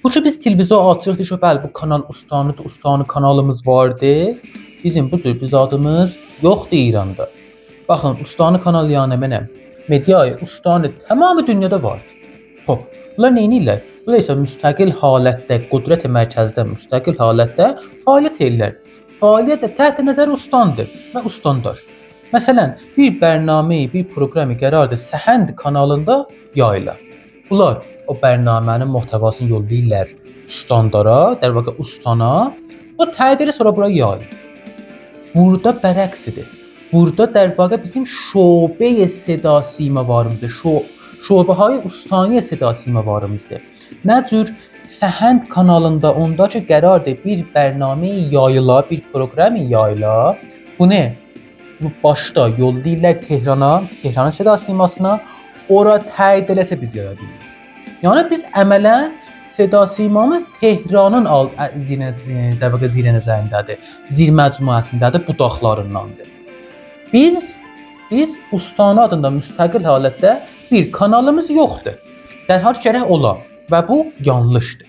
Bu ki biz televizor açırıq ki, bəli bu kanal Ustanıdır, Ustanı kanalımız vardı. Bizim bu tür bir zadımız yoxdur İranda. Baxın, Ustanı kanal yəni mənəm. Mediaya Ustanı tamamı dünyada var. Hop, bunlar neynirlər? Bunlar isə müstəqil halətdə, qüdrət mərkəzdə müstəqil halətdə fəaliyyət edirlər. Fəaliyyət də təhت nəzər ustandır və ustandar. Məsələn, bir bərnamə, bir proqramı qərardır Səhənd kanalında yayıla. Bunlar o bərnamənin muhtəvasını yollayırlar ustandara, در واقع ustana. O tədiri sonra bura yayılır. Burada bərəksidir. Burada در واقع bizim şöbə seda simavarımızdır. Şöbəhay ustaniyə seda simavarımızdır. Nə cür Səhənd kanalında onda ki qərardır bir bərnamə yayıla, bir proqram yayıla. Bu nə? Bu başda yollayırlar Tehrana, Tehranın seda simasına. Ora təyin eləsə biz yaya bilirik. Yəni biz əmələn seda simamız Tehranın zir nəzərindədir, zir məcmuəsindədir, budaqlarındandır. Biz Ustanı adında müstəqil halətdə bir kanalımız yoxdur. Dərhal gərək ola və bu yanlışdır.